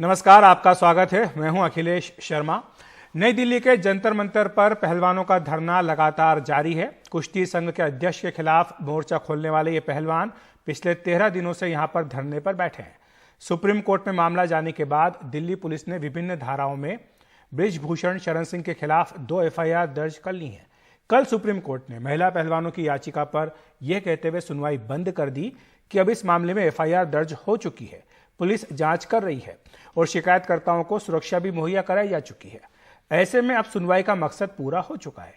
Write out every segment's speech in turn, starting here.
नमस्कार, आपका स्वागत है। मैं हूं अखिलेश शर्मा। नई दिल्ली के जंतर मंतर पर पहलवानों का धरना लगातार जारी है। कुश्ती संघ के अध्यक्ष के खिलाफ मोर्चा खोलने वाले ये पहलवान पिछले 13 दिनों से यहां पर धरने पर बैठे हैं। सुप्रीम कोर्ट में मामला जाने के बाद दिल्ली पुलिस ने विभिन्न धाराओं में बृजभूषण शरण सिंह के खिलाफ 2 FIR दर्ज कर ली हैं। कल सुप्रीम कोर्ट ने महिला पहलवानों की याचिका पर यह कहते हुए सुनवाई बंद कर दी कि अब इस मामले में FIR दर्ज हो चुकी है, पुलिस जांच कर रही है और शिकायतकर्ताओं को सुरक्षा भी मुहैया कराई जा चुकी है। ऐसे में अब सुनवाई का मकसद पूरा हो चुका है।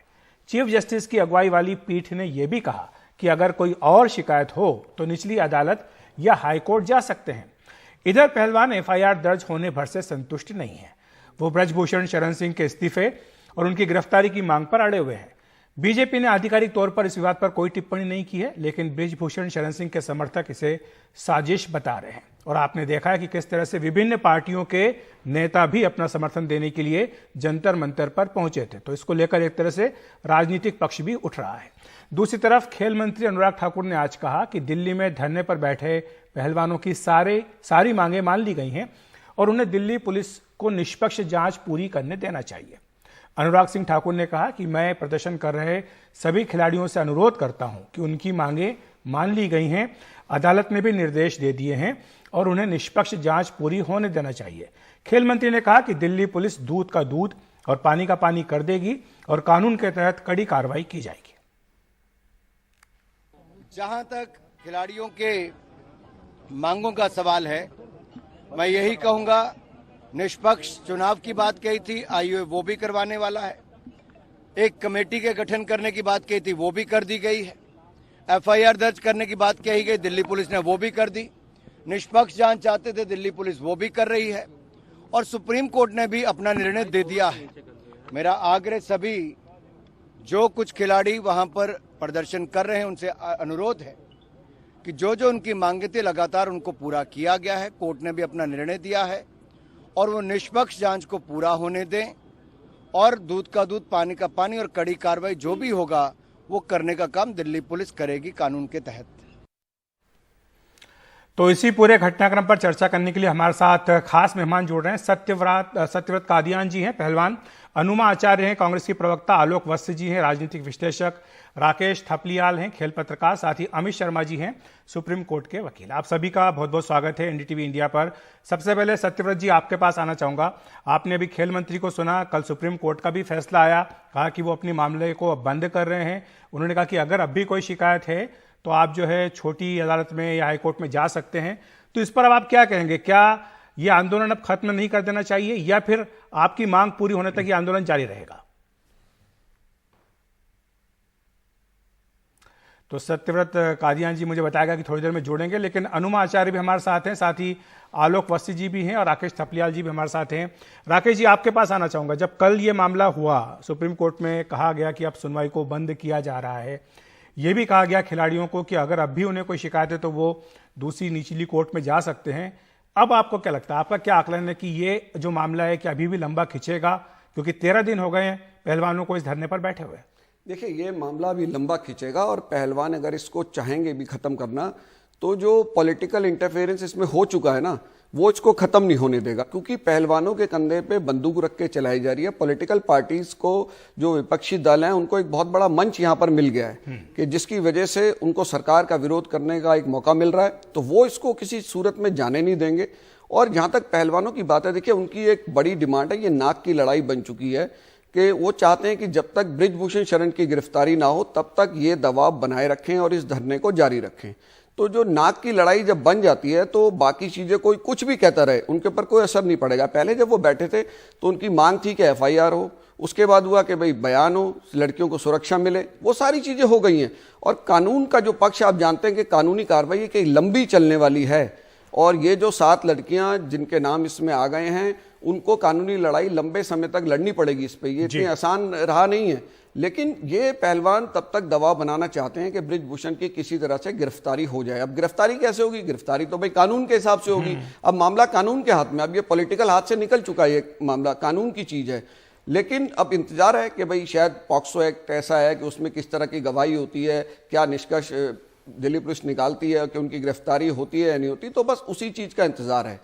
चीफ जस्टिस की अगुवाई वाली पीठ ने यह भी कहा कि अगर कोई और शिकायत हो तो निचली अदालत या हाईकोर्ट जा सकते हैं। इधर पहलवान FIR दर्ज होने भर से संतुष्ट नहीं है। वो बृजभूषण शरण सिंह के इस्तीफे और उनकी गिरफ्तारी की मांग पर अड़े हुए हैं। बीजेपी ने आधिकारिक तौर पर इस विवाद पर कोई टिप्पणी नहीं की है, लेकिन बृजभूषण शरण सिंह के समर्थक इसे साजिश बता रहे हैं। और आपने देखा है कि किस तरह से विभिन्न पार्टियों के नेता भी अपना समर्थन देने के लिए जंतर मंतर पर पहुंचे थे। तो इसको लेकर एक तरह से राजनीतिक पक्ष भी उठ रहा है। दूसरी तरफ खेल मंत्री अनुराग ठाकुर ने आज कहा कि दिल्ली में धरने पर बैठे पहलवानों की सारी मांगें मान ली गई हैं और उन्हें दिल्ली पुलिस को निष्पक्ष जांच पूरी करने देना चाहिए। अनुराग सिंह ठाकुर ने कहा कि मैं प्रदर्शन कर रहे सभी खिलाड़ियों से अनुरोध करता हूं कि उनकी मांगें मान ली गई हैं, अदालत ने भी निर्देश दे दिए हैं और उन्हें निष्पक्ष जांच पूरी होने देना चाहिए। खेल मंत्री ने कहा कि दिल्ली पुलिस दूध का दूध और पानी का पानी कर देगी और कानून के तहत कड़ी कार्रवाई की जाएगी। जहां तक खिलाड़ियों के मांगों का सवाल है, मैं यही कहूंगा, निष्पक्ष चुनाव की बात कही थी, आईओए वो भी करवाने वाला है। एक कमेटी के गठन करने की बात कही थी, वो भी कर दी गई है। FIR दर्ज करने की बात कही गई, दिल्ली पुलिस ने वो भी कर दी। निष्पक्ष जांच चाहते थे दिल्ली पुलिस, वो भी कर रही है। और सुप्रीम कोर्ट ने भी अपना निर्णय दे दिया है। मेरा आग्रह सभी जो कुछ खिलाड़ी वहां पर प्रदर्शन कर रहे हैं उनसे अनुरोध है कि जो जो उनकी मांगे थी लगातार उनको पूरा किया गया है। कोर्ट ने भी अपना निर्णय दिया है और वो निष्पक्ष जांच को पूरा होने दें और दूध का दूध पानी का पानी और कड़ी कार्रवाई जो भी होगा वो करने का काम दिल्ली पुलिस करेगी कानून के तहत। तो इसी पूरे घटनाक्रम पर चर्चा करने के लिए हमारे साथ खास मेहमान जुड़ रहे हैं। सत्यव्रत कादियान जी हैं पहलवान, अनुमा आचार्य हैं कांग्रेस की प्रवक्ता, आलोक वत्स जी हैं राजनीतिक विश्लेषक, राकेश थपलियाल हैं खेल पत्रकार, साथ ही अमित शर्मा जी हैं सुप्रीम कोर्ट के वकील। आप सभी का बहुत बहुत स्वागत है NDTV इंडिया पर। सबसे पहले सत्यव्रत जी, आपके पास आना चाहूंगा। आपने अभी खेल मंत्री को सुना, कल सुप्रीम कोर्ट का भी फैसला आया, कहा कि वो अपने मामले को बंद कर रहे हैं। उन्होंने कहा कि अगर अब भी कोई शिकायत है तो आप जो है छोटी अदालत में या हाईकोर्ट में जा सकते हैं। तो इस पर अब आप क्या कहेंगे? क्या ये आंदोलन अब खत्म नहीं कर देना चाहिए या फिर आपकी मांग पूरी होने तक ये आंदोलन जारी रहेगा? तो सत्यव्रत कादियान जी मुझे बताएगा कि थोड़ी देर में जोड़ेंगे, लेकिन अनुमा आचार्य भी हमारे साथ हैं, साथ ही आलोक वत्स जी भी हैं और राकेश थपलियाल जी भी हमारे साथ हैं। राकेश जी, आपके पास आना चाहूंगा। जब कल ये मामला हुआ, सुप्रीम कोर्ट में कहा गया कि अब सुनवाई को बंद किया जा रहा है, यह भी कहा गया खिलाड़ियों को कि अगर अब भी उन्हें कोई शिकायत है तो वो दूसरी निचली कोर्ट में जा सकते हैं। अब आपको क्या लगता है, आपका क्या आकलन है कि ये जो मामला है कि अभी भी लंबा खिंचेगा? क्योंकि 13 दिन हो गए हैं पहलवानों को इस धरने पर बैठे हुए। देखिए, ये मामला भी लंबा खींचेगा और पहलवान अगर इसको चाहेंगे भी खत्म करना तो जो पॉलिटिकल इंटरफेरेंस इसमें हो चुका है ना, वो इसको खत्म नहीं होने देगा। क्योंकि पहलवानों के कंधे पे बंदूक रख के चलाई जा रही है। पॉलिटिकल पार्टीज को, जो विपक्षी दल हैं, उनको एक बहुत बड़ा मंच यहाँ पर मिल गया है कि जिसकी वजह से उनको सरकार का विरोध करने का एक मौका मिल रहा है। तो वो इसको किसी सूरत में जाने नहीं देंगे। और जहाँ तक पहलवानों की बात है, देखिए उनकी एक बड़ी डिमांड है, ये नाक की लड़ाई बन चुकी है कि वो चाहते हैं कि जब तक बृजभूषण शरण की गिरफ्तारी ना हो तब तक ये दबाव बनाए रखें और इस धरने को जारी रखें। तो जो नाक की लड़ाई जब बन जाती है तो बाकी चीजें कोई कुछ भी कहता रहे उनके ऊपर कोई असर नहीं पड़ेगा। पहले जब वो बैठे थे तो उनकी मांग थी कि FIR हो, उसके बाद हुआ कि भाई बयान हो, लड़कियों को सुरक्षा मिले, वो सारी चीजें हो गई हैं। और कानून का जो पक्ष, आप जानते हैं कि कानूनी कार्रवाई की लंबी चलने वाली है और ये जो 7 लड़कियां जिनके नाम इसमें आ गए हैं उनको कानूनी लड़ाई लंबे समय तक लड़नी पड़ेगी इस पे। ये इतनी आसान रहा नहीं है। लेकिन ये पहलवान तब तक दबाव बनाना चाहते हैं कि बृजभूषण की किसी तरह से गिरफ्तारी हो जाए। अब गिरफ्तारी कैसे होगी? गिरफ्तारी तो भाई कानून के हिसाब से होगी। अब मामला कानून के हाथ में, अब ये पॉलिटिकल हाथ से निकल चुका है, ये मामला कानून की चीज है। लेकिन अब इंतजार है कि भाई शायद पॉक्सो एक्ट ऐसा है कि उसमें किस तरह की गवाही होती है, क्या निष्कर्ष दिल्ली पुलिस निकालती है कि उनकी गिरफ्तारी होती है या नहीं होती। तो बस उसी चीज का इंतजार है।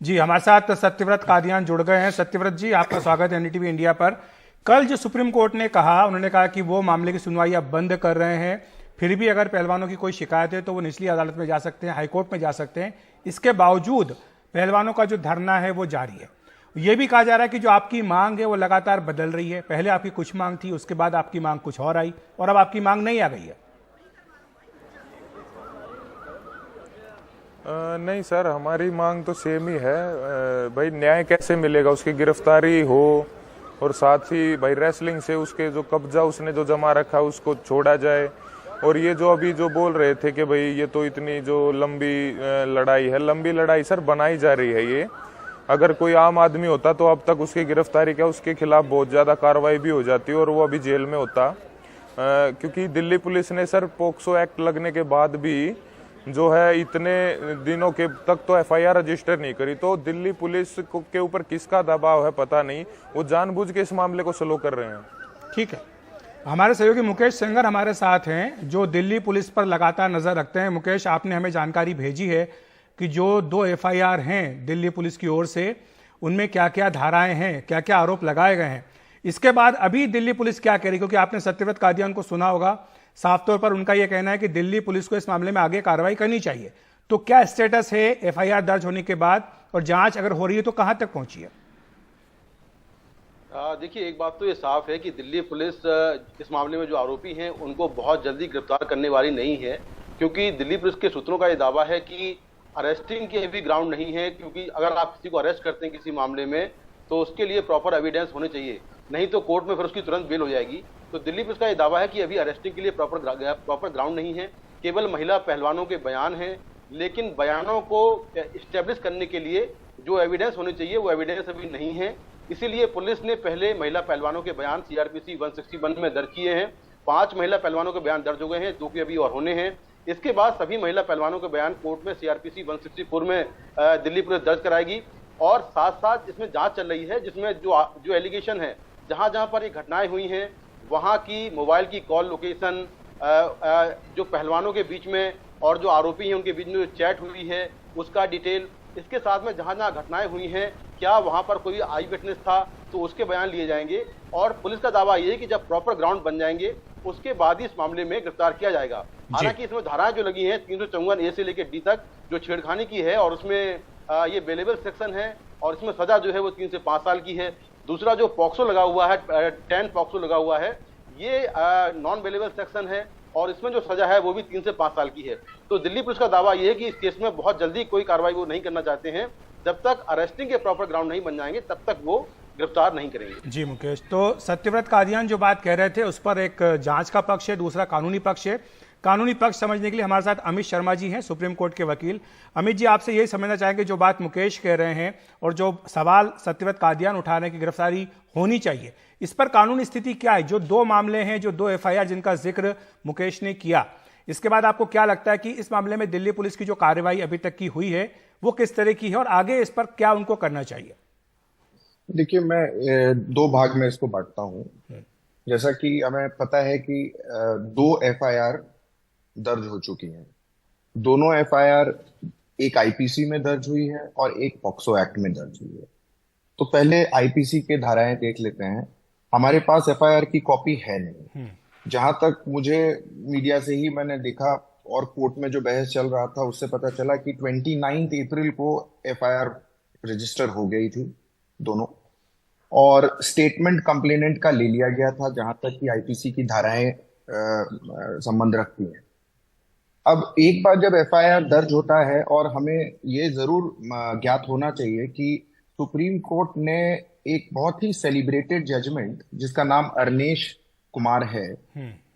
जी, हमारे साथ सत्यव्रत कादियान जुड़ गए हैं। सत्यव्रत जी, आपका स्वागत है एनडीटीवी इंडिया पर। कल जो सुप्रीम कोर्ट ने कहा, उन्होंने कहा कि वो मामले की सुनवाई अब बंद कर रहे हैं, फिर भी अगर पहलवानों की कोई शिकायत है तो वो निचली अदालत में जा सकते हैं, हाईकोर्ट में जा सकते हैं। इसके बावजूद पहलवानों का जो धरना है वो जारी है। ये भी कहा जा रहा है कि जो आपकी मांग है वो लगातार बदल रही है। पहले आपकी कुछ मांग थी, उसके बाद आपकी मांग कुछ और आई, और अब आपकी मांग नहीं आ गई है। नहीं सर, हमारी मांग तो सेम ही है। भाई न्याय कैसे मिलेगा, उसकी गिरफ्तारी हो और साथ ही भाई रेसलिंग से उसके जो कब्जा उसने जो जमा रखा उसको छोड़ा जाए। और ये जो अभी जो बोल रहे थे कि भाई ये तो इतनी जो लंबी लड़ाई है, लंबी लड़ाई सर बनाई जा रही है। ये अगर कोई आम आदमी होता तो अब तक उसकी गिरफ्तारी क्या, उसके खिलाफ बहुत ज़्यादा कार्रवाई भी हो जाती और वो अभी जेल में होता। क्योंकि दिल्ली पुलिस ने सर पोक्सो एक्ट लगने के बाद भी जो है इतने दिनों के तक तो एफआईआर रजिस्टर नहीं करी। तो दिल्ली पुलिस के ऊपर किसका दबाव है पता नहीं, वो जानबूझ के इस मामले को स्लो कर रहे हैं। ठीक है, हमारे सहयोगी मुकेश सेंगर हमारे साथ हैं, जो दिल्ली पुलिस पर लगातार नजर रखते हैं। मुकेश, आपने हमें जानकारी भेजी है कि जो 2 एफआईआर हैं दिल्ली पुलिस की ओर से, उनमें क्या क्या धाराएं हैं, क्या क्या आरोप लगाए गए हैं। इसके बाद अभी दिल्ली पुलिस क्या कह रही, क्योंकि आपने सत्यव्रत कादियान को सुना होगा, साफ तौर पर उनका यह कहना है कि दिल्ली पुलिस को इस मामले में आगे कार्रवाई करनी चाहिए। तो क्या स्टेटस है एफआईआर दर्ज होने के बाद, और जांच अगर हो रही है तो कहां तक पहुंची है? देखिए, एक बात तो ये साफ है कि दिल्ली पुलिस इस मामले में जो आरोपी हैं उनको बहुत जल्दी गिरफ्तार करने वाली नहीं है, क्योंकि दिल्ली पुलिस के सूत्रों का ये दावा है कि अरेस्टिंग के भी ग्राउंड नहीं है। क्योंकि अगर आप किसी को अरेस्ट करते हैं किसी मामले में तो उसके लिए प्रॉपर एविडेंस होने चाहिए, नहीं तो कोर्ट में फिर उसकी तुरंत बेल हो जाएगी। तो दिल्ली पुलिस का ये दावा है कि अभी अरेस्टिंग के लिए प्रॉपर ग्राउंड नहीं है, केवल महिला पहलवानों के बयान हैं। लेकिन बयानों को इस्टेब्लिश करने के लिए जो एविडेंस होनी चाहिए वो एविडेंस अभी नहीं है। इसीलिए पुलिस ने पहले महिला पहलवानों के बयान सीआरपीसी 161 में दर्ज किए हैं। 5 महिला पहलवानों के बयान दर्ज हो गए हैं, 2 की अभी और होने हैं। इसके बाद सभी महिला पहलवानों के बयान कोर्ट में सीआरपीसी 164 में दिल्ली पुलिस दर्ज कराएगी। और साथ साथ इसमें जांच चल रही है, जिसमें जो एलिगेशन है, जहां जहां पर ये घटनाएं हुई हैं वहां की मोबाइल की कॉल लोकेशन, जो पहलवानों के बीच में और जो आरोपी हैं उनके बीच में जो चैट हुई है उसका डिटेल, इसके साथ में जहां जहां घटनाएं हुई हैं क्या वहां पर कोई आई विटनेस था तो उसके बयान लिए जाएंगे। और पुलिस का दावा यह है कि जब प्रॉपर ग्राउंड बन जाएंगे उसके बाद ही इस मामले में गिरफ्तार किया जाएगा। हालांकि इसमें धाराएं जो लगी हैं 354 ए से लेकर डी तक जो छेड़खानी की है, और उसमें ये बेलेबल सेक्शन है, और इसमें सजा जो है वो 3 से 5 साल की है। दूसरा जो पॉक्सो लगा हुआ है, 10 पॉक्सो लगा हुआ है, ये नॉन बेलेबल सेक्शन है, और इसमें जो सजा है वो भी 3 से 5 साल की है। तो दिल्ली पुलिस का दावा यह है कि इस केस में बहुत जल्दी कोई कार्रवाई वो नहीं करना चाहते हैं। जब तक अरेस्टिंग के प्रॉपर ग्राउंड नहीं बन जाएंगे तब तक वो गिरफ्तार नहीं करेंगे। जी मुकेश, तो सत्यव्रत कादियान जो बात कह रहे थे उस पर एक जांच का पक्ष है, दूसरा कानूनी पक्ष है। कानूनी पक्ष समझने के लिए हमारे साथ अमित शर्मा जी हैं, सुप्रीम कोर्ट के वकील। अमित जी, आपसे यही समझना चाहेंगे, जो बात मुकेश कह रहे हैं और जो सवाल सत्यव्रत कादियान उठा रहे हैं कि गिरफ्तारी होनी चाहिए, इस पर कानूनी स्थिति क्या है? जो 2 मामले हैं, जो 2 एफआईआर जिनका जिक्र मुकेश ने किया, इसके बाद आपको क्या लगता है कि इस मामले में दिल्ली पुलिस की जो कार्रवाई अभी तक की हुई है वो किस तरह की है, और आगे इस पर क्या उनको करना चाहिए? देखिए, मैं 2 भाग में इसको बांटता हूं। जैसा कि हमें पता है कि 2 एफआईआर दर्ज हो चुकी हैं। दोनों एफआईआर एक आईपीसी में दर्ज हुई है और एक पॉक्सो एक्ट में दर्ज हुई है। तो पहले आईपीसी के धाराएं देख लेते हैं। हमारे पास एफआईआर की कॉपी है नहीं। जहां तक मुझे मीडिया से ही मैंने देखा और कोर्ट में जो बहस चल रहा था उससे पता चला कि 29 अप्रैल को एफआईआर रजिस्टर हो गई थी दोनों, और स्टेटमेंट कंप्लेनेंट का ले लिया गया था, जहां तक कि आईपीसी की धाराएं संबंध रखती हैं। अब एक बार जब एफआईआर दर्ज होता है, और हमें ये जरूर ज्ञात होना चाहिए कि सुप्रीम कोर्ट ने एक बहुत ही सेलिब्रेटेड जजमेंट जिसका नाम अरनेश कुमार है,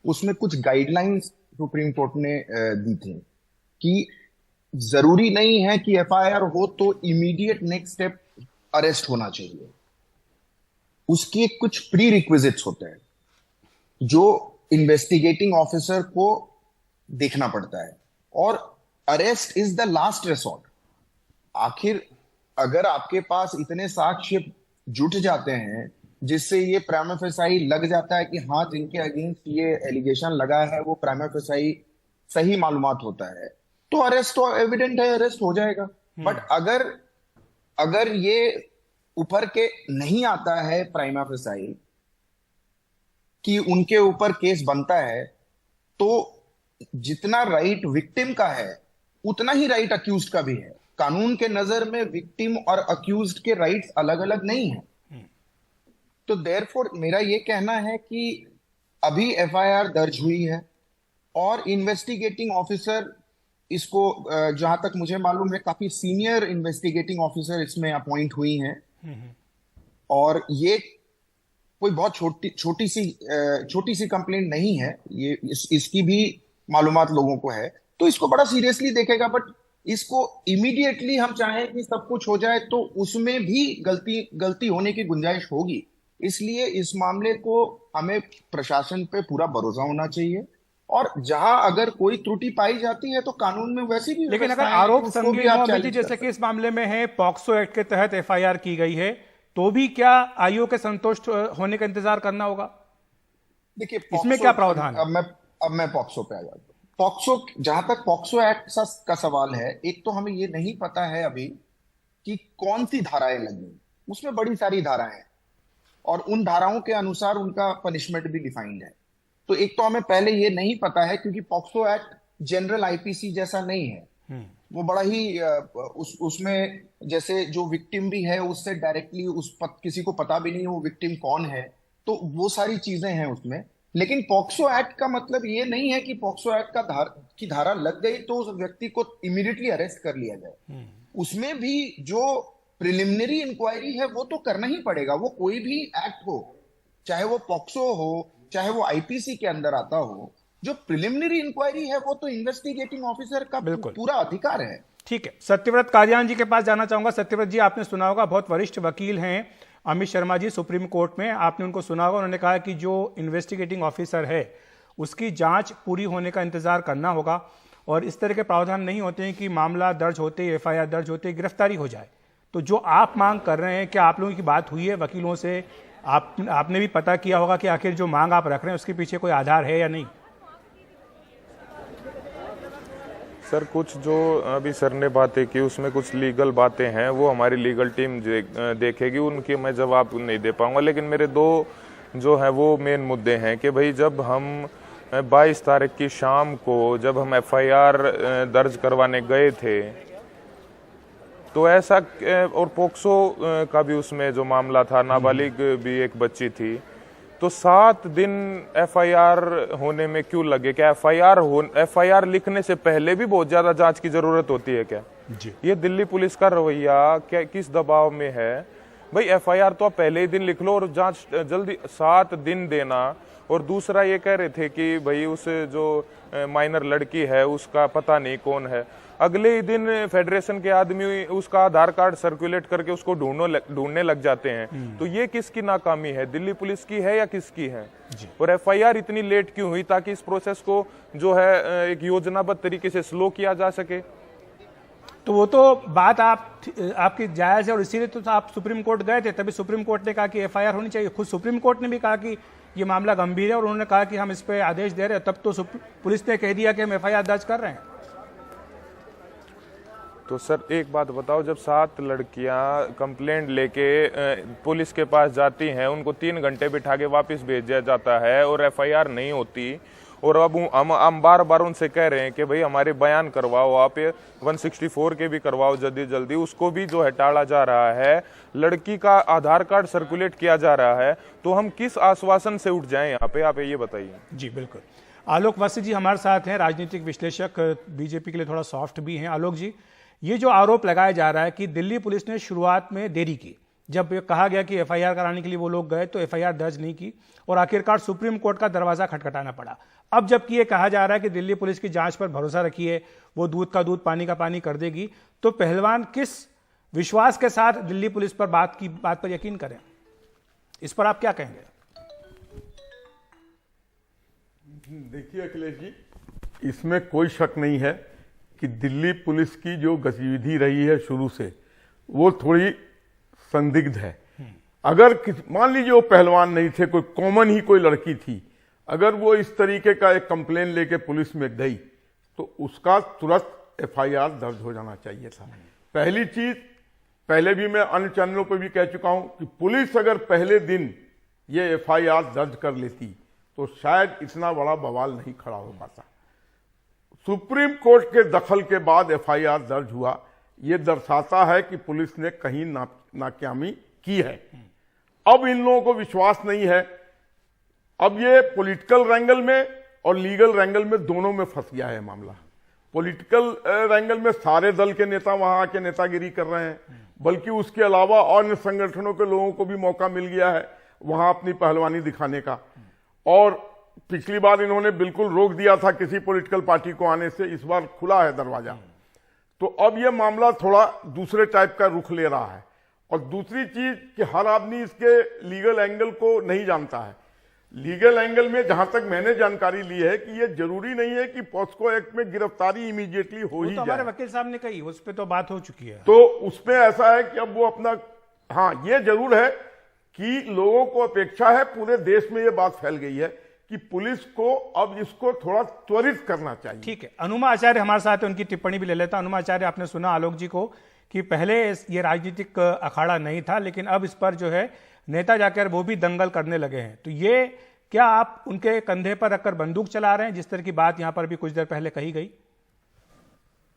उसमें कुछ गाइडलाइंस सुप्रीम कोर्ट ने दी थी कि जरूरी नहीं है कि एफआईआर हो तो इमीडिएट नेक्स्ट स्टेप अरेस्ट होना चाहिए। उसके कुछ प्री रिक्विजिट्स होते हैं जो इन्वेस्टिगेटिंग ऑफिसर को देखना पड़ता है, और arrest is the last resort. आखिर अगर आपके पास इतने साक्ष्य जुट जाते हैं जिससे ये प्राइमा फेसाई लग जाता है कि हाँ, जिनके अगेंस्ट ये एलिगेशन लगा है वो प्राइमा फेसाई सही मालूमात होता है, तो अरेस्ट तो एविडेंट है, अरेस्ट हो जाएगा। बट अगर अगर ये ऊपर के नहीं आता है प्राइमा फेसाई कि उनके ऊपर केस बनता है, तो जितना राइट विक्टिम का है उतना ही राइट अक्यूज्ड का भी है। कानून के नजर में विक्टिम और अक्यूज्ड के राइट्स अलग अलग नहीं है। तो देयरफॉर मेरा ये कहना है कि अभी एफआईआर दर्ज हुई है और इन्वेस्टिगेटिंग ऑफिसर इसको जहां तक मुझे मालूम है काफी सीनियर इन्वेस्टिगेटिंग ऑफिसर इसमें अपॉइंट हुई हैं, और ये कोई बहुत छोटी सी कंप्लेंट नहीं है। ये इसकी भी मालूमात लोगों को है, तो इसको बड़ा सीरियसली देखेगा। बट इसको इमीडिएटली हम चाहें कि सब कुछ हो जाए तो उसमें भी गलती होने की गुंजाइश होगी। इसलिए इस मामले को हमें प्रशासन पे पूरा भरोसा होना चाहिए, और जहां अगर कोई त्रुटि पाई जाती है तो कानून में वैसी भी लेकिन अगर व्यवस्थाएं हैं कि आरोप उसको भी संगीन आप हो, challenge जैसे कर कि इस मामले में है पॉक्सो एक्ट के तहत एफआईआर की गई है, तो भी क्या आयोग के संतुष्ट होने का इंतजार करना होगा? देखिए इसमें क्या प्रावधान है? अब मैं पॉक्सो पे आ जाता हूं। पॉक्सो, जहां तक पॉक्सो एक्ट का सवाल है, एक तो हमें ये नहीं पता है अभी कि कौन सी धाराएं लगी। उसमें बड़ी सारी धाराएं हैं और उन धाराओं के अनुसार उनका पनिशमेंट भी डिफाइंड है। तो एक तो हमें पहले ये नहीं पता है, क्योंकि पॉक्सो एक्ट जनरल आईपीसी जैसा नहीं है। वो बड़ा ही उसमें जैसे जो विक्टिम भी है उससे डायरेक्टली किसी को पता भी नहीं वो विक्टिम कौन है, तो वो सारी चीजें हैं उसमें। लेकिन पॉक्सो एक्ट का मतलब ये नहीं है कि पॉक्सो एक्ट की धारा लग गई तो उस व्यक्ति को इमीडिएटली अरेस्ट कर लिया जाए। उसमें भी जो प्रिलिमिनरी इंक्वायरी है वो तो करना ही पड़ेगा। वो कोई भी एक्ट हो, चाहे वो पॉक्सो हो, चाहे वो आईपीसी के अंदर आता हो, जो प्रिलिमिनरी इंक्वायरी है वो तो इन्वेस्टिगेटिंग ऑफिसर का पूरा अधिकार है। ठीक है, सत्यव्रत कादियान जी के पास जाना चाहूंगा। सत्यव्रत जी, आपने सुना होगा, बहुत वरिष्ठ वकील हैं अमित शर्मा जी सुप्रीम कोर्ट में, आपने उनको सुना होगा, उन्होंने कहा कि जो इन्वेस्टिगेटिंग ऑफिसर है उसकी जांच पूरी होने का इंतजार करना होगा, और इस तरह के प्रावधान नहीं होते हैं कि मामला दर्ज होते ही, एफआईआर दर्ज होते ही गिरफ्तारी हो जाए। तो जो आप मांग कर रहे हैं, क्या आप लोगों की बात हुई है वकीलों से? आपने भी पता किया होगा कि आखिर जो मांग आप रख रहे हैं उसके पीछे कोई आधार है या नहीं? सर, कुछ जो अभी सर ने बातें की उसमें कुछ लीगल बातें हैं, वो हमारी लीगल टीम देखेगी, उनकी मैं जवाब नहीं दे पाऊंगा। लेकिन मेरे दो जो है वो मेन मुद्दे हैं कि भाई जब हम 22 तारीख की शाम को जब हम एफआईआर दर्ज करवाने गए थे तो ऐसा, और पोक्सो का भी उसमें जो मामला था, नाबालिग भी एक बच्ची थी, तो 7 दिन एफआईआर होने में क्यों लगे? क्या एफआईआर लिखने से पहले भी बहुत ज्यादा जांच की जरूरत होती है क्या? जी। ये दिल्ली पुलिस का रवैया क्या किस दबाव में है? भाई एफआईआर तो आप पहले ही दिन लिख लो और जांच जल्दी 7 दिन देना। और दूसरा ये कह रहे थे कि भाई उस जो माइनर लड़की है उसका पता नहीं कौन है। अगले ही दिन फेडरेशन के आदमी उसका आधार कार्ड सर्कुलेट करके उसको ढूंढने लग जाते हैं। तो ये किसकी नाकामी है, दिल्ली पुलिस की है या किसकी है? और एफआईआर इतनी लेट क्यों हुई? ताकि इस प्रोसेस को जो है एक योजनाबद्ध तरीके से स्लो किया जा सके। तो वो तो बात आपकी जायज है, और इसीलिए तो आप सुप्रीम कोर्ट गए थे, तभी सुप्रीम कोर्ट ने कहा कि एफआईआर होनी चाहिए। खुद सुप्रीम कोर्ट ने भी कहा कि ये मामला गंभीर है, और उन्होंने कहा कि हम इस पे आदेश दे रहे हैं। तब तो पुलिस ने कह दिया कि हम एफआईआर दर्ज कर रहे हैं। तो सर एक बात बताओ, जब 7 लड़कियां कंप्लेंट लेके पुलिस के पास जाती हैं, उनको 3 घंटे बिठा के वापस भेज दिया जाता है और एफआईआर नहीं होती, और अब हम बार बार उनसे कह रहे हैं कि भाई हमारे बयान करवाओ, आप 164 के भी करवाओ जल्दी जल्दी, उसको भी जो है टाला जा रहा है। लड़की का आधार कार्ड सर्कुलेट किया जा रहा है, तो हम किस आश्वासन से उठ जाएं यहाँ पे? आप ये बताइए। जी बिल्कुल। आलोक वसी जी हमारे साथ हैं, राजनीतिक विश्लेषक, बीजेपी के लिए थोड़ा सॉफ्ट भी हैं। आलोक जी, ये जो आरोप लगाया जा रहा है कि दिल्ली पुलिस ने शुरुआत में देरी की, जब ये कहा गया कि एफआईआर कराने के लिए वो लोग गए तो एफआईआर दर्ज नहीं की, और आखिरकार सुप्रीम कोर्ट का दरवाजा खटखटाना पड़ा। अब जबकि ये कहा जा रहा है कि दिल्ली पुलिस की जांच पर भरोसा रखिए, वो दूध का दूध पानी का पानी कर देगी, तो पहलवान किस विश्वास के साथ दिल्ली पुलिस पर बात पर यकीन करें? इस पर आप क्या कहेंगे? देखिए अखिलेश जी, इसमें कोई शक नहीं है कि दिल्ली पुलिस की जो गतिविधि रही है शुरू से, वो थोड़ी संदिग्ध है। अगर मान लीजिए वो पहलवान नहीं थे, कोई कॉमन ही कोई लड़की थी, अगर वो इस तरीके का एक कंप्लेन लेके पुलिस में गई तो उसका तुरंत एफआईआर दर्ज हो जाना चाहिए था। पहली चीज, पहले भी मैं अन्य चैनलों पर भी कह चुका हूं कि पुलिस अगर पहले दिन ये एफआईआर दर्ज कर लेती तो शायद इतना बड़ा बवाल नहीं खड़ा हो पाता। सुप्रीम कोर्ट के दखल के बाद एफआईआर दर्ज हुआ, यह दर्शाता है कि पुलिस ने कहीं नाकामी की है। अब इन लोगों को विश्वास नहीं है। अब ये पॉलिटिकल रैंगल में और लीगल रैंगल में दोनों में फंस गया है मामला। पॉलिटिकल रैंगल में सारे दल के नेता वहां आके नेतागिरी कर रहे हैं, बल्कि उसके अलावा अन्य संगठनों के लोगों को भी मौका मिल गया है वहां अपनी पहलवानी दिखाने का। और पिछली बार इन्होंने बिल्कुल रोक दिया था किसी पॉलिटिकल पार्टी को आने से, इस बार खुला है दरवाजा। तो अब यह मामला थोड़ा दूसरे टाइप का रुख ले रहा है। और दूसरी चीज कि हर आदमी इसके लीगल एंगल को नहीं जानता है। लीगल एंगल में जहां तक मैंने जानकारी ली है कि यह जरूरी नहीं है कि पॉस्को एक्ट में गिरफ्तारी इमीडिएटली हो ही तो जाए। हमारे वकील साहब ने कही, उस पर तो बात हो चुकी है। तो उसमें ऐसा है कि अब वो अपना, हाँ ये जरूर है कि लोगों को अपेक्षा है, पूरे देश में ये बात फैल गई है कि पुलिस को अब इसको थोड़ा त्वरित करना चाहिए। ठीक है, अनुमा आचार्य हमारे साथ है, उनकी टिप्पणी भी ले लेता। अनुमा आचार्य, आपने सुना आलोक जी को कि पहले ये राजनीतिक अखाड़ा नहीं था, लेकिन अब इस पर जो है नेता जाकर वो भी दंगल करने लगे हैं। तो ये क्या आप उनके कंधे पर रखकर बंदूक चला रहे हैं, जिस तरह की बात यहां पर भी कुछ देर पहले कही गई?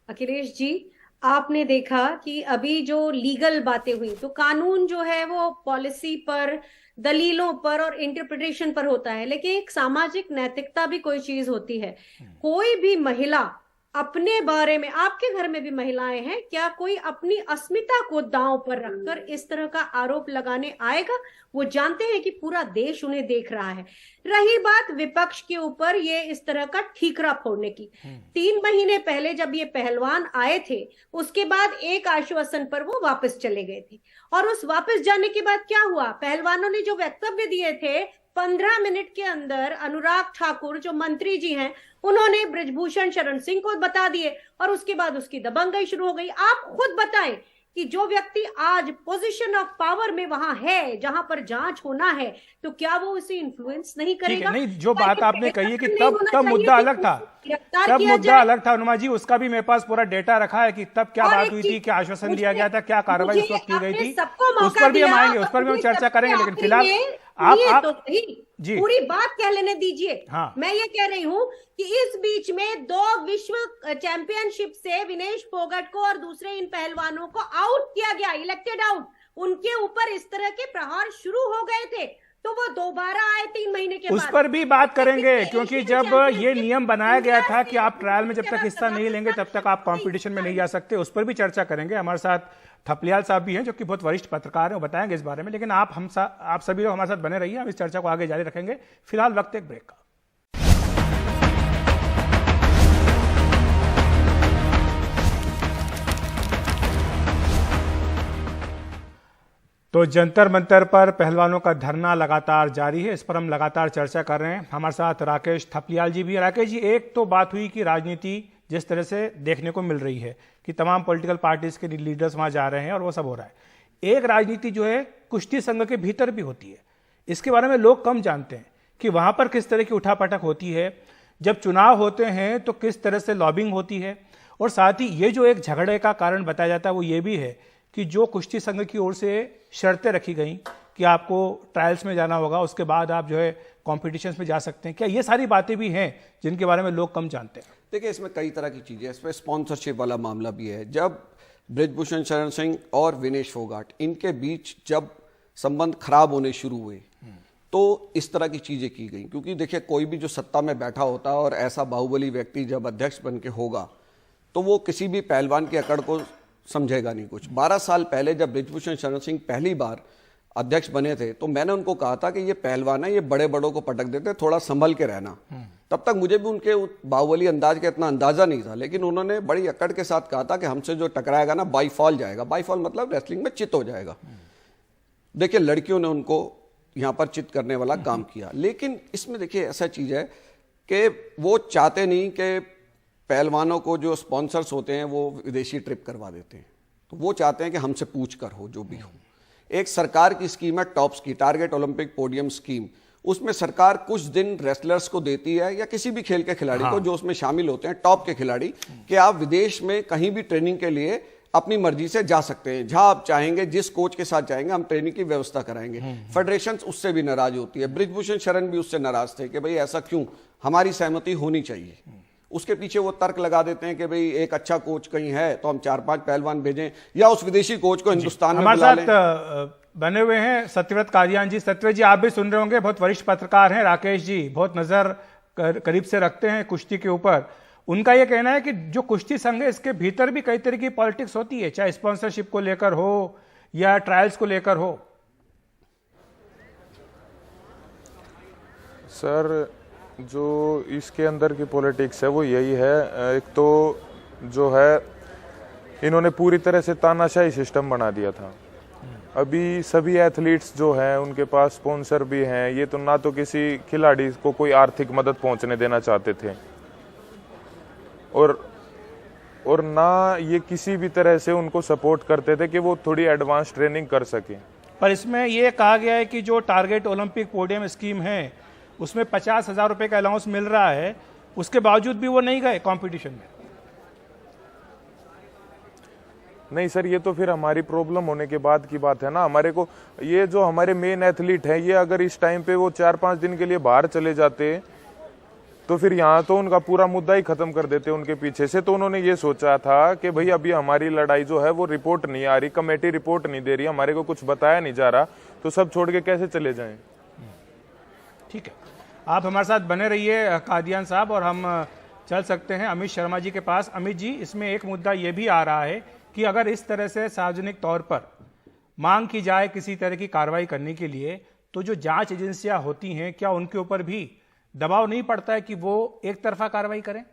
अखिलेश जी, आपने देखा कि अभी जो लीगल बातें हुई तो कानून जो है वो पॉलिसी पर, दलीलों पर और इंटरप्रिटेशन पर होता है, लेकिन एक सामाजिक नैतिकता भी कोई चीज होती है। कोई भी महिला अपने बारे में, आपके घर में भी महिलाएं हैं, क्या कोई अपनी अस्मिता को दांव पर रखकर इस तरह का आरोप लगाने आएगा? वो जानते हैं कि पूरा देश उन्हें देख रहा है। रही बात विपक्ष के ऊपर ये इस तरह का ठीकरा फोड़ने की, 3 महीने पहले जब ये पहलवान आए थे उसके बाद एक आश्वासन पर वो वापस चले गए थे, और उस वापस जाने के बाद क्या हुआ? पहलवानों ने जो वक्तव्य दिए थे 15 मिनट के अंदर अनुराग ठाकुर जो मंत्री जी हैं उन्होंने बृजभूषण शरण सिंह को बता दिए, और उसके बाद उसकी दबंगई शुरू हो गई। आप खुद बताएं कि जो व्यक्ति आज पोजीशन ऑफ पावर में वहां है जहां पर जांच होना है, तो क्या वो उसे इन्फ्लुएंस नहीं करेगा? नहीं, जो बात आपने कही है कि तब मुद्दा अलग था, तब मुद्दा अलग था अनुमा जी, उसका भी मेरे पास पूरा डेटा रखा है कि तब क्या बात हुई थी, क्या आश्वासन दिया गया था, क्या कार्रवाई उस वक्त की गई थी। उस पर भी हम आएंगे, उस पर भी हम चर्चा करेंगे, लेकिन फिलहाल आप तो जी पूरी बात कह लेने दीजिए। हाँ। मैं ये कह रही हूँ कि इस बीच में 2 विश्व चैंपियनशिप से विनेश फोगाट को और दूसरे इन पहलवानों को आउट किया गया, इलेक्टेड आउट। उनके ऊपर इस तरह के प्रहार शुरू हो गए थे, तो वो दोबारा आए 3 महीने के बाद। उस पर भी बात करेंगे, क्योंकि जब ये नियम बनाया गया था कि आप ट्रायल में जब तक हिस्सा नहीं लेंगे तब तक आप कंपटीशन में नहीं जा सकते, उस पर भी चर्चा करेंगे। हमारे साथ थपलियाल साहब भी हैं जो कि बहुत वरिष्ठ पत्रकार हैं, वो बताएंगे इस बारे में। लेकिन आप सभी लोग हमारे साथ बने रहिए, हम इस चर्चा को आगे जारी रखेंगे। फिलहाल वक्त एक ब्रेक का। तो जंतर मंतर पर पहलवानों का धरना लगातार जारी है, इस पर हम लगातार चर्चा कर रहे हैं। हमारे साथ राकेश थपलियाल जी भी। राकेश जी, एक तो बात हुई कि राजनीति जिस तरह से देखने को मिल रही है कि तमाम पॉलिटिकल पार्टीज के लीडर्स वहां जा रहे हैं और वो सब हो रहा है। एक राजनीति जो है कुश्ती संघ के भीतर भी होती है, इसके बारे में लोग कम जानते हैं कि वहां पर किस तरह की उठापटक होती है, जब चुनाव होते हैं तो किस तरह से लॉबिंग होती है। और साथ ही ये जो एक झगड़े का कारण बताया जाता है वो ये भी है कि जो कुश्ती संघ की ओर से शर्तें रखी गई कि आपको ट्रायल्स में जाना होगा, उसके बाद आप जो है कॉम्पिटिशन्स में जा सकते हैं, क्या ये सारी बातें भी हैं जिनके बारे में लोग कम जानते हैं? देखिए, इसमें कई तरह की चीज़ें, इसमें स्पॉन्सरशिप वाला मामला भी है। जब बृजभूषण शरण सिंह और विनेश फोगाट इनके बीच जब संबंध खराब होने शुरू हुए तो इस तरह की चीज़ें की गई, क्योंकि देखिए कोई भी जो सत्ता में बैठा होता है और ऐसा बाहुबली व्यक्ति जब अध्यक्ष बन के होगा तो वो किसी भी पहलवान की अकड़ को समझेगा नहीं कुछ। 12 साल पहले जब बृजभूषण शरण सिंह पहली बार अध्यक्ष बने थे तो मैंने उनको कहा था कि ये पहलवान है, ये बड़े बड़ों को पटक देते, थोड़ा संभल के रहना। तब तक मुझे भी उनके बाहुबली अंदाज का इतना अंदाजा नहीं था, लेकिन उन्होंने बड़ी अकड़ के साथ कहा था कि हमसे जो टकराएगा ना बाई फॉल जाएगा। बाई फॉल मतलब रेसलिंग में चित हो जाएगा। देखिए, लड़कियों ने उनको यहाँ पर चित करने वाला काम किया, लेकिन इसमें देखिए ऐसा चीज है कि वो चाहते नहीं कि पहलवानों को जो स्पॉन्सर्स होते हैं वो विदेशी ट्रिप करवा देते हैं, तो वो चाहते हैं कि हमसे पूछ कर हो जो भी हो। एक सरकार की स्कीम है टॉप्स की, टारगेट ओलंपिक पोडियम स्कीम। उसमें सरकार कुछ दिन रेसलर्स को देती है या किसी भी खेल के खिलाड़ी को जो उसमें शामिल होते हैं, टॉप के खिलाड़ी, कि आप विदेश में कहीं भी ट्रेनिंग के लिए अपनी मर्जी से जा सकते हैं। जहां आप चाहेंगे, जिस कोच के साथ जाएंगे, हम ट्रेनिंग की व्यवस्था कराएंगे। फेडरेशन उससे भी नाराज होती है, बृजभूषण शरण भी उससे नाराज थे कि भाई ऐसा क्यों, हमारी सहमति होनी चाहिए। उसके पीछे वो तर्क लगा देते हैं कि भाई एक अच्छा कोच कहीं है तो हम 4-5 पहलवान भेजें, या उस विदेशी कोच को हिंदुस्तान में बुला लें। बने हुए हैं सत्यव्रत कादियान जी। सत्यव्रत जी, आप भी सुन रहे होंगे, बहुत वरिष्ठ पत्रकार हैं। राकेश जी बहुत नजर करीब से रखते हैं कुश्ती के ऊपर। उनका यह कहना है कि जो कुश्ती संघ है, इसके भीतर भी कई तरह की पॉलिटिक्स होती है, चाहे स्पॉन्सरशिप को लेकर हो या ट्रायल्स को लेकर हो। सर, जो इसके अंदर की पॉलिटिक्स है वो यही है, एक तो जो है इन्होंने पूरी तरह से तानाशाही सिस्टम बना दिया था। अभी सभी एथलीट्स जो हैं उनके पास स्पॉन्सर भी हैं, ये तो ना तो किसी खिलाड़ी को कोई आर्थिक मदद पहुंचने देना चाहते थे और ना ये किसी भी तरह से उनको सपोर्ट करते थे कि वो थोड़ी एडवांस ट्रेनिंग कर सकें। पर इसमें ये कहा गया है कि जो टारगेट ओलंपिक पोडियम स्कीम है उसमें 50,000 रुपए का अलाउंस मिल रहा है, उसके बावजूद भी वो नहीं गए कंपटीशन में। नहीं सर, ये तो फिर हमारी प्रॉब्लम होने के बाद की बात है ना। हमारे को ये जो हमारे मेन एथलीट हैं, ये अगर इस टाइम पे वो 4-5 दिन के लिए बाहर चले जाते तो फिर यहाँ तो उनका पूरा मुद्दा ही खत्म कर देते उनके पीछे से। तो उन्होंने ये सोचा था कि भाई अभी हमारी लड़ाई जो है वो रिपोर्ट नहीं आ रही, कमेटी रिपोर्ट नहीं दे रही, हमारे को कुछ बताया नहीं जा रहा, तो सब छोड़ के कैसे चले जाएं। ठीक है, आप हमारे साथ बने रहिए कादियान साहब, और हम चल सकते हैं अमित शर्मा जी के पास। अमित जी, इसमें एक मुद्दा ये भी आ रहा है कि अगर इस तरह से सार्वजनिक तौर पर मांग की जाए किसी तरह की कार्रवाई करने के लिए, तो जो जांच एजेंसियां होती हैं, क्या उनके ऊपर भी दबाव नहीं पड़ता है कि वो एक तरफा कार्रवाई करें?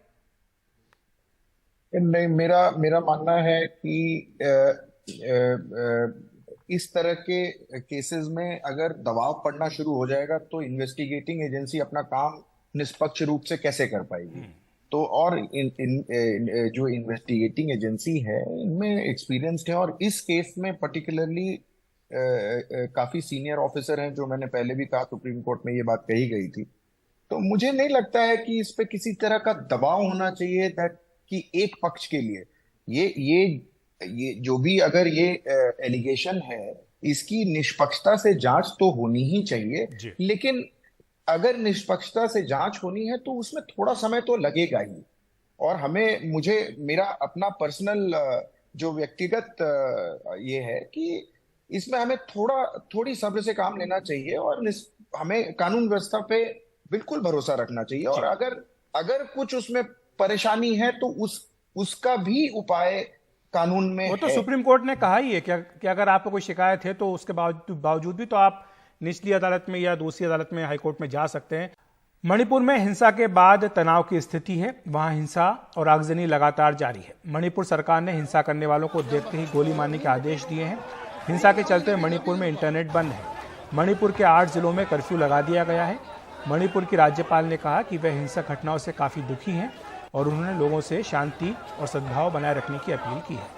नहीं, मेरा मानना है कि इस तरह के केसेस में अगर दबाव पड़ना शुरू हो जाएगा तो इन्वेस्टिगेटिंग एजेंसी अपना काम निष्पक्ष रूप से कैसे कर पाएगी। तो और जो इन्वेस्टिगेटिंग एजेंसी है इनमें एक्सपीरियंस्ड है, और इस केस में पर्टिकुलरली काफी सीनियर ऑफिसर हैं, जो मैंने पहले भी कहा सुप्रीम कोर्ट में ये बात कही गई थी। तो मुझे नहीं लगता है कि इस पे किसी तरह का दबाव होना चाहिए कि एक पक्ष के लिए ये जो भी अगर ये एलिगेशन है इसकी निष्पक्षता से जांच तो होनी ही चाहिए, लेकिन अगर निष्पक्षता से जांच होनी है तो उसमें थोड़ा समय तो लगेगा ही। और मेरा अपना पर्सनल जो व्यक्तिगत ये है कि इसमें हमें थोड़ी सब्र से काम लेना चाहिए, और हमें कानून व्यवस्था पे बिल्कुल भरोसा रखना चाहिए। और अगर कुछ उसमें परेशानी है तो उसका भी उपाय कानून में वो तो सुप्रीम कोर्ट ने कहा ही है कि अगर आपको कोई शिकायत है तो उसके बावजूद भी तो आप निचली अदालत में या दूसरी अदालत में, हाईकोर्ट में जा सकते हैं। मणिपुर में हिंसा के बाद तनाव की स्थिति है, वहां हिंसा और आगजनी लगातार जारी है। मणिपुर सरकार ने हिंसा करने वालों को देखते ही गोली मारने के आदेश दिए हैं। हिंसा के चलते मणिपुर में इंटरनेट बंद है। मणिपुर के 8 जिलों में कर्फ्यू लगा दिया गया है। मणिपुर की राज्यपाल ने कहा कि वह हिंसक घटनाओं से काफी दुखी हैं और उन्होंने लोगों से शांति और सद्भाव बनाए रखने की अपील की है।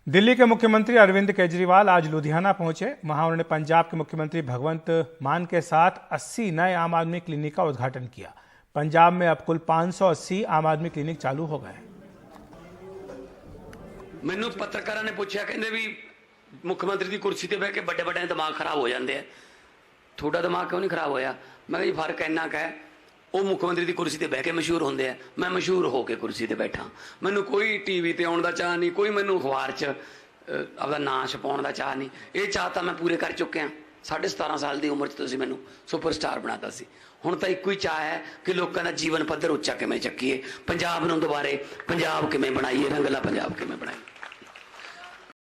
दिल्ली के मुख्यमंत्री अरविंद केजरीवाल आज लुधियाना पहुंचे। वहां उन्होंने पंजाब के मुख्यमंत्री भगवंत मान के साथ 80 नए आम आदमी क्लिनिक का उद्घाटन किया। पंजाब में अब कुल 580 आम आदमी क्लिनिक चालू हो गए। मैनू पत्रकारों ने पूछा, कहते भी मुख्यमंत्री की कुर्सी ते बह के बड़े बड़े दिमाग खराब हो जाते हैं, थोड़ा दिमाग क्यों नहीं खराब होया? मैं जी फर्क इन्ना क है, वो मुख्यमंत्री की कुर्सी ते बह के मशहूर होंगे है, मैं मशहूर होकर कुर्सी ते बैठा। मैनू कोई टीवी ते आने का चाह नहीं, कोई मैनू अखबार च अपना नाम छपाने का चाह नहीं। ये चाह तो मैं पूरे कर चुके हैं। 17.5 साल की उम्र च मैनू सुपरस्टार बनाता सी। हुण तो एक ही चाह है कि लोगों का जीवन पद्धर उच्चा किवें चक्कीए, पंजाब नूं दुबारे पंजाब किवें बनाईए, रंगला पंजाब किवें बनाईए।